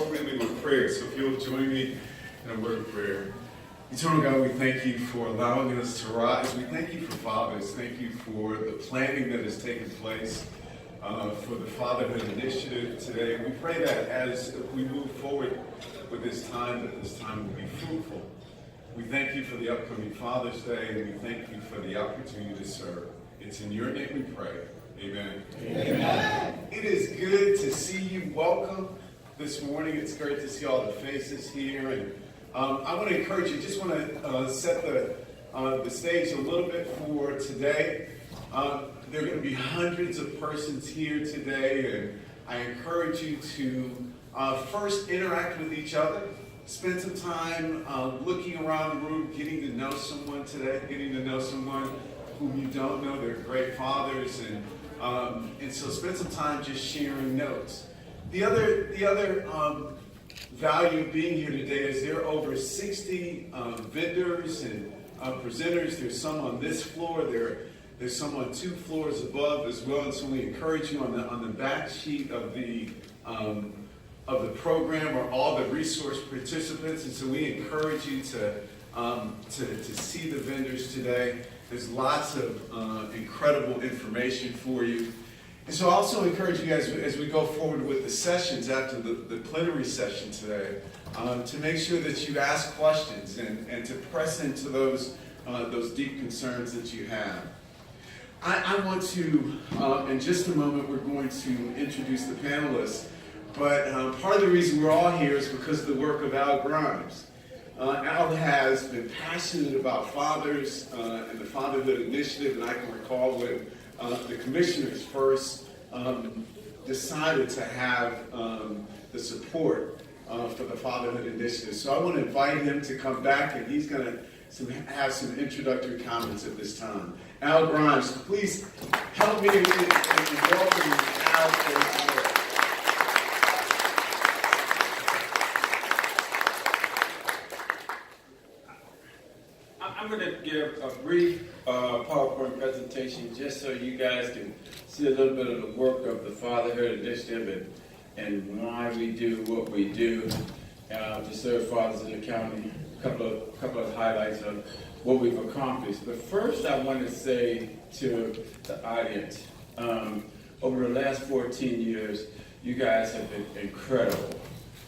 appropriately with prayer. So if you'll join me in a word of prayer. Eternal God, we thank you for allowing us to rise. We thank you for fathers. Thank you for the planning that has taken place for the Fatherhood Initiative today. We pray that as we move forward with this time, that this time will be fruitful. We thank you for the upcoming Father's Day, and we thank you for the opportunity to serve. It's in your name we pray. Amen. Amen. It is good to see you. Welcome this morning. It's great to see all the faces here. And I want to encourage you, just want to set the stage a little bit for today. There are going to be hundreds of persons here today, and I encourage you to first interact with each other. Spend some time looking around the room, getting to know someone today, getting to know someone whom you don't know. They're great fathers, and so spend some time just sharing notes. The other value of being here today is there are over 60 vendors and presenters. There's some on this floor. There's some on 2 floors above as well. And so we encourage you on the back sheet of the program are all the resource participants. And so we encourage you to see the vendors today. There's lots of incredible information for you. And so I also encourage you guys, as we go forward with the sessions after the plenary session today, to make sure that you ask questions and to press into those deep concerns that you have. I want to, in just a moment, we're going to introduce the panelists, but part of the reason we're all here is because of the work of Al Grimes. Al has been passionate about fathers and the Fatherhood Initiative, and I can recall when the commissioners first decided to have the support for the Fatherhood Initiative. So I want to invite him to come back, and he's going to have some introductory comments at this time. Al Grimes, please help me in welcoming Al to our. I'm going to give a brief PowerPoint presentation just so you guys can see a little bit of the work of the Fatherhood Initiative and why we do what we do to serve fathers in the county. A couple of highlights of what we've accomplished. But first I want to say to the audience, over the last 14 years, you guys have been incredible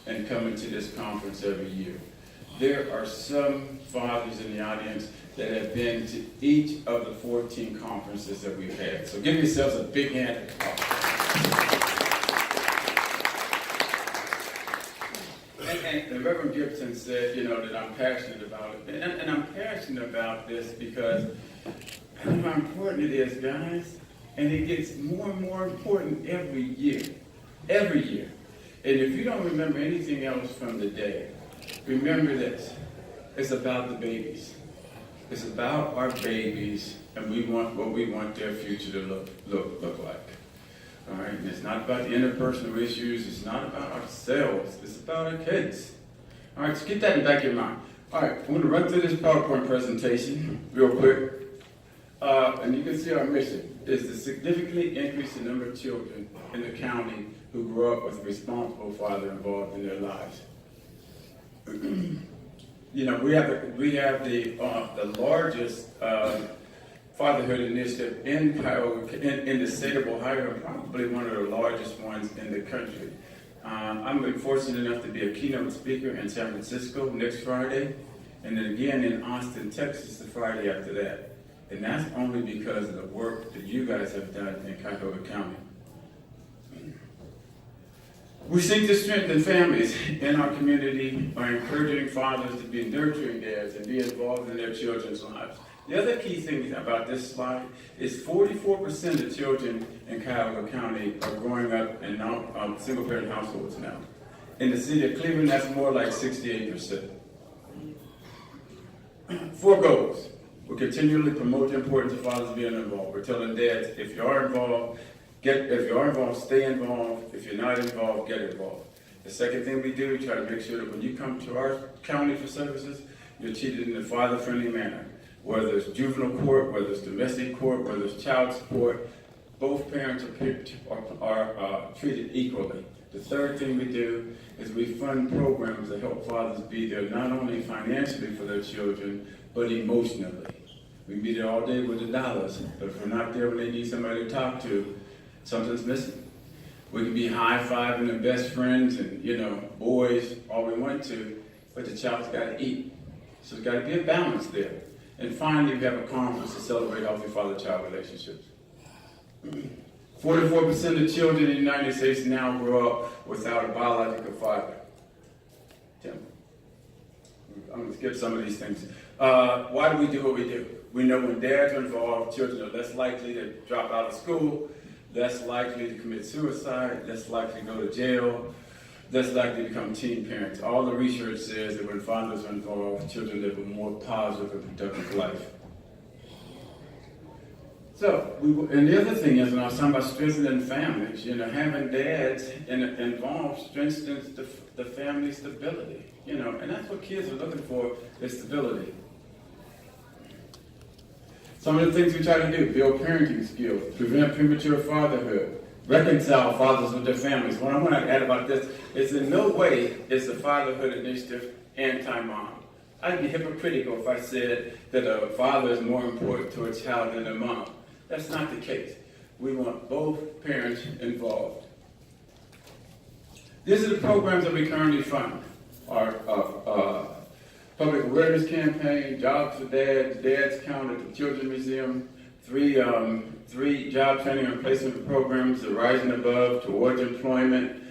in coming to this conference every year. There are some fathers in the audience that have been to each of the 14 conferences that we've had. So give yourselves a big hand. And Reverend Gibson said, that I'm passionate about it. And I'm passionate about this because I know how important it is, guys. And it gets more and more important every year. Every year. And if you don't remember anything else from the day, remember this. It's about the babies. It's about our babies, and we want what we want their future to look like. All right, and it's not about the interpersonal issues. It's not about ourselves. It's about our kids. All right, so keep that in the back of your mind. All right, I'm going to run through this PowerPoint presentation real quick. And you can see our mission is to significantly increase the number of children in the county who grow up with a responsible father involved in their lives. We have the largest Fatherhood Initiative in Cuyahoga, in the state of Ohio, and probably one of the largest ones in the country. I'm fortunate enough to be a keynote speaker in San Francisco next Friday, and then again in Austin, Texas, the Friday after that. And that's only because of the work that you guys have done in Cuyahoga County. We seek to strengthen families in our community by encouraging fathers to be nurturing dads and be involved in their children's lives. The other key thing about this slide is 44% of children in Cuyahoga County are growing up in single-parent households now. In the city of Cleveland, that's more like 68%. 4 goals. We continually promote the importance of fathers being involved. We're telling dads, if you are involved, stay involved. If you're not involved, get involved. The second thing we do, we try to make sure that when you come to our county for services, you're treated in a father-friendly manner. Whether it's juvenile court, whether it's domestic court, whether it's child support, both parents are treated equally. The third thing we do is we fund programs that help fathers be there not only financially for their children, but emotionally. We can be there all day with the dollars, but if we're not there when they need somebody to talk to, something's missing. We can be high-fiving the best friends and, boys, all we want to, but the child's got to eat. So there's got to be a balance there. And finally, we have a conference to celebrate healthy father-child relationships. 44% of children in the United States now grow up without a biological father. Tim, I'm going to skip some of these things. Why do we do what we do? We know when dads are involved, children are less likely to drop out of school, less likely to commit suicide, less likely to go to jail, less likely to become teen parents. All the research says that when fathers are involved, children live a more positive and productive life. So, and the other thing is, when I was talking about strengthening families, having dads involved strengthens the family stability, and that's what kids are looking for, is stability. Some of the things we try to do: build parenting skills, prevent premature fatherhood, reconcile fathers with their families. What I want to add about this is in no way is the Fatherhood Initiative anti-mom. I'd be hypocritical if I said that a father is more important to a child than a mom. That's not the case. We want both parents involved. These are the programs that we currently fund. Our Public Awareness Campaign, Jobs for Dads, Dads Count at the Children's Museum, three job training and placement programs, the Rising Above, Towards Employment,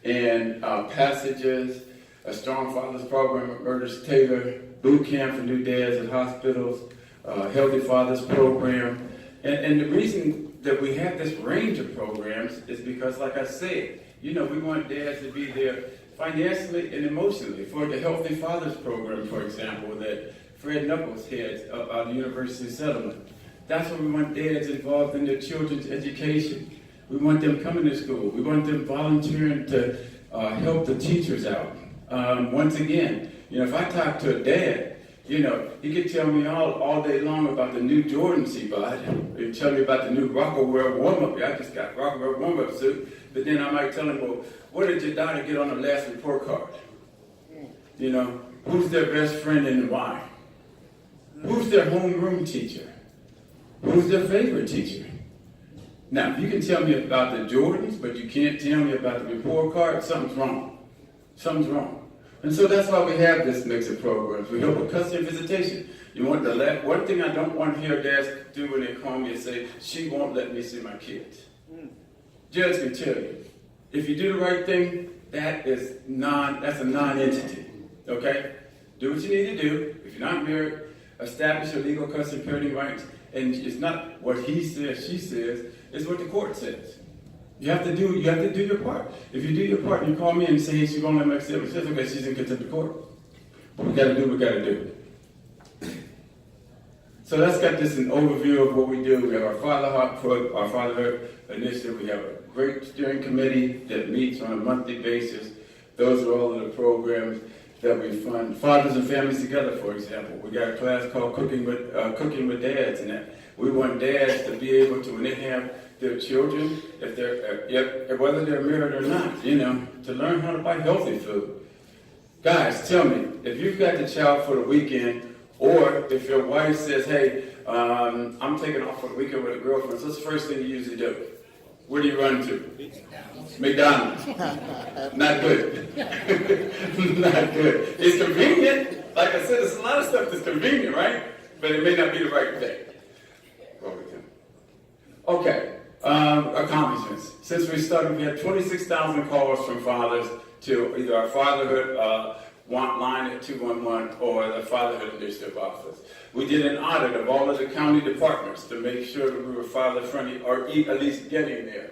and Passages, a Strong Fathers Program at Murders Taylor, Boot Camp for New Dads at hospitals, Healthy Fathers Program. And the reason that we have this range of programs is because, like I said, we want dads to be there financially and emotionally. For the Healthy Fathers Program, for example, that Fred Knuckles heads up out of the University of Settlement. That's where we want dads involved in their children's education. We want them coming to school. We want them volunteering to help the teachers out. Once again, if I talk to a dad, he could tell me all day long about the new Jordans he bought. He'd tell me about the new Rockaware warm-up. I just got Rockaware warm-up suit. But then I might tell him, well, what did your daughter get on her last report card? Who's their best friend and why? Who's their homeroom teacher? Who's their favorite teacher? Now, if you can tell me about the Jordans, but you can't tell me about the report card, something's wrong. Something's wrong. And so that's why we have this mix of programs. We help with custody and visitation. One thing I don't want to hear dads do when they call me and say, she won't let me see my kids. Judge can tell you, if you do the right thing, that's a non-entity, okay? Do what you need to do. If you're not married, establish your legal custody and parenting rights. And it's not what he says, she says, it's what the court says. You have to do your part. If you do your part and you call me and say, hey, she won't let me see it, says, okay, she's in contempt of court. But we gotta do what we gotta do. So that's got this an overview of what we do. We have our Fatherhood Initiative. We have a great steering committee that meets on a monthly basis. Those are all of the programs that we fund. Fathers and Families Together, for example. We got a class called Cooking with Dads, and that we want dads to be able to, when they have their children, whether they're married or not, to learn how to buy healthy food. Guys, tell me, if you've got the child for the weekend, or if your wife says, hey, I'm taking off for the weekend with a girlfriend, so what's the first thing you usually do? Where do you run to? McDonald's. Not good. Not good. It's convenient. Like I said, there's a lot of stuff that's convenient, right? But it may not be the right thing. Okay. Accomplishments. Since we started, we had 26,000 calls from fathers to either our Fatherhood line at 211 or the Fatherhood Initiative office. We did an audit of all of the county departments to make sure that we were father-friendly, or at least getting there.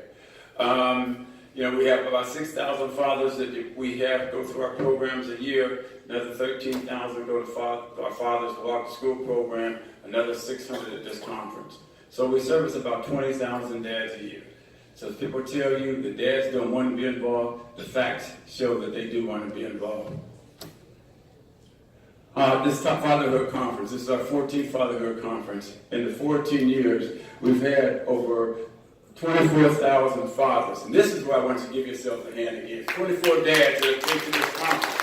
We have about 6,000 fathers that we have go through our programs a year. Another 13,000 go to our Fathers Walk to School program. Another 600 at this conference. So we service about 20,000 dads a year. So if people tell you the dads don't want to be involved, the facts show that they do want to be involved. This Top Fatherhood Conference, this is our 14th Fatherhood Conference. In the 14 years, we've had over 24,000 fathers. And this is where I want you to give yourself a hand again. 24 dads that have been to this conference.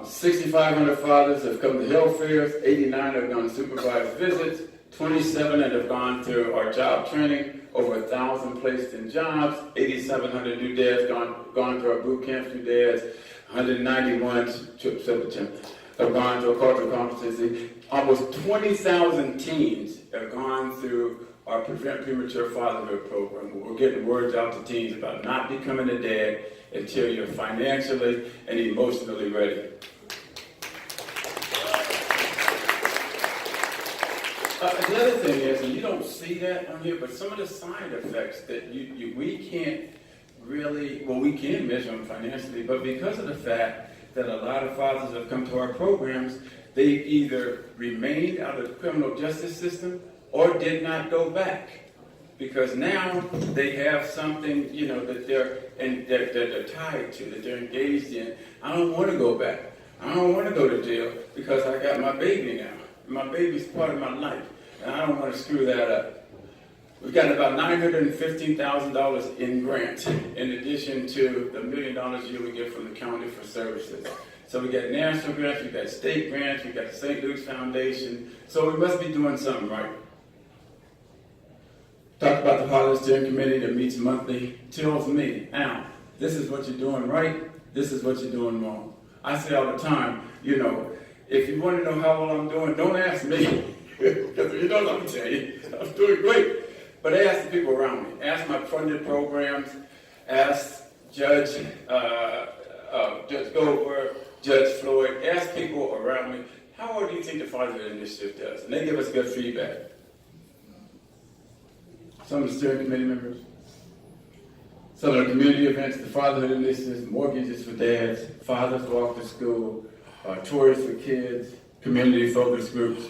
6,500 fathers have come to health fairs, 89 have gone to supervised visits, 27 that have gone through our job training, over 1,000 placed in jobs, 8,700 new dads gone to our boot camps, new dads, 191 have gone to a cultural competency. Almost 20,000 teens have gone through our Prevent Premature Fatherhood program. We're getting words out to teens about not becoming a dad until you're financially and emotionally ready. The other thing is, and you don't see that on here, but some of the side effects that we can't really, well, we can measure them financially, but because of the fact that a lot of fathers have come to our programs, they either remained out of the criminal justice system or did not go back. Because now they have something, you know, that they're tied to, that they're engaged in. I don't want to go back. I don't want to go to jail because I got my baby now. My baby's part of my life, and I don't want to screw that up. We've got about $915,000 in grants, in addition to the $1 million a year we get from the county for services. So we got national grants, we got state grants, we got the St. Luke's Foundation. So we must be doing something right. Talked about the Fatherhood Steering Committee that meets monthly, tells me, Al, this is what you're doing right, this is what you're doing wrong. I say all the time, you know, if you want to know how well I'm doing, don't ask me. Because if you don't, I'm going to tell you, I'm doing great. But ask the people around me. Ask my funded programs. Ask Judge Goldberg, Judge Floyd. Ask people around me, how well do you think the Fatherhood Initiative does? And they give us good feedback. Some of the steering committee members. Some of the community events, the Fatherhood Initiative, mortgages for dads, fathers walk to school, tours for kids, community focus groups.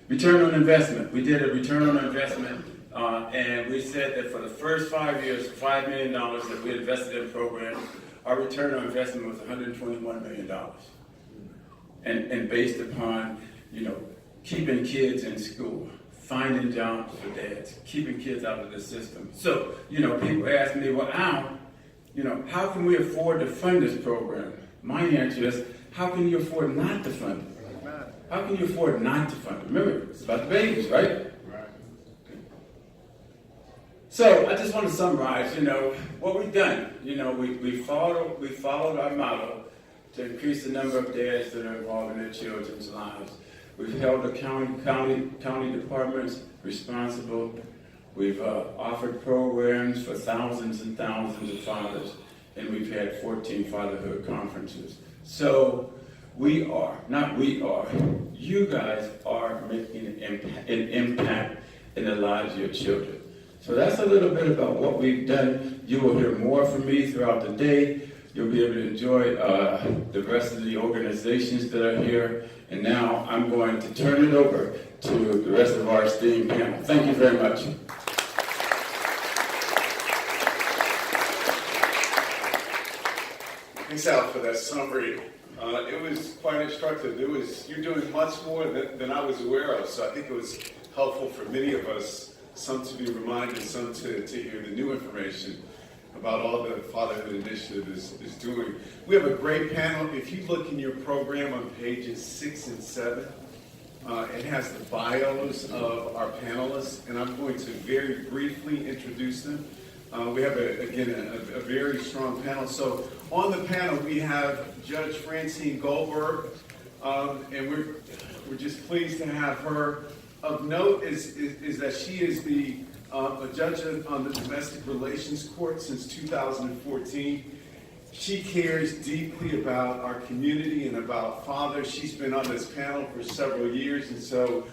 Return on investment. We did a return on investment, and we said that for the first 5 years, $5 million that we invested in programs, our return on investment was $121 million. And based upon, you know, keeping kids in school, finding jobs for dads, keeping kids out of the system. So, you know, people ask me, well, Al, you know, how can we afford to fund this program? My answer is, how can you afford not to fund it? How can you afford not to fund it? Remember, it's about the babies, right? Right. So I just want to summarize, you know, what we've done. You know, we followed our model to increase the number of dads that are involved in their children's lives. We've held the county departments responsible. We've offered programs for thousands and thousands of fathers, and we've had 14 fatherhood conferences. So you guys are making an impact in the lives of your children. So that's a little bit about what we've done. You will hear more from me throughout the day. You'll be able to enjoy the rest of the organizations that are here. And now I'm going to turn it over to the rest of our esteemed panel. Thank you very much. Thanks, Al, for that summary. It was quite instructive. You're doing much more than I was aware of, so I think it was helpful for many of us, some to be reminded, some to hear the new information about all the Fatherhood Initiative is doing. We have a great panel. If you look in your program on pages 6 and 7, it has the bios of our panelists, and I'm going to very briefly introduce them. We have, a very strong panel. So on the panel, we have Judge Francine Goldberg, and we're just pleased to have her. Of note is that she is a judge on the Domestic Relations Court since 2014. She cares deeply about our community and about fathers. She's been on this panel for several years, and so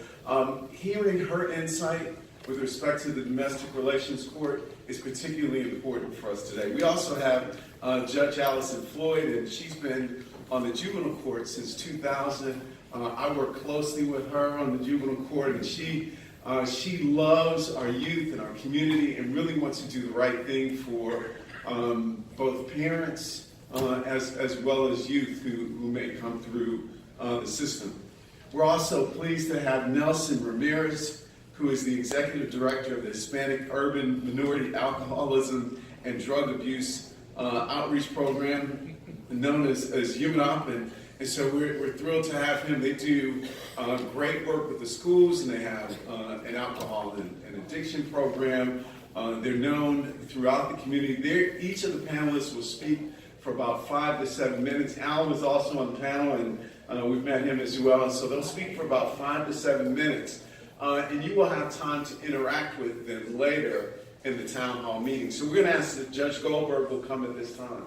hearing her insight with respect to the Domestic Relations Court is particularly important for us today. We also have Judge Allison Floyd, and she's been on the juvenile court since 2000. I work closely with her on the juvenile court, and she loves our youth and our community and really wants to do the right thing for both parents as well as youth who may come through the system. We're also pleased to have Nelson Ramirez, who is the Executive Director of the Hispanic Urban Minority Alcoholism and Drug Abuse Outreach Program, known as UMANOP. And so we're thrilled to have him. They do great work with the schools, and they have an alcohol and addiction program. They're known throughout the community. Each of the panelists will speak for about 5 to 7 minutes. Al was also on the panel, and we've met him as well. And so they'll speak for about 5 to 7 minutes. And you will have time to interact with them later in the town hall meeting. So we're going to ask that Judge Goldberg will come at this time.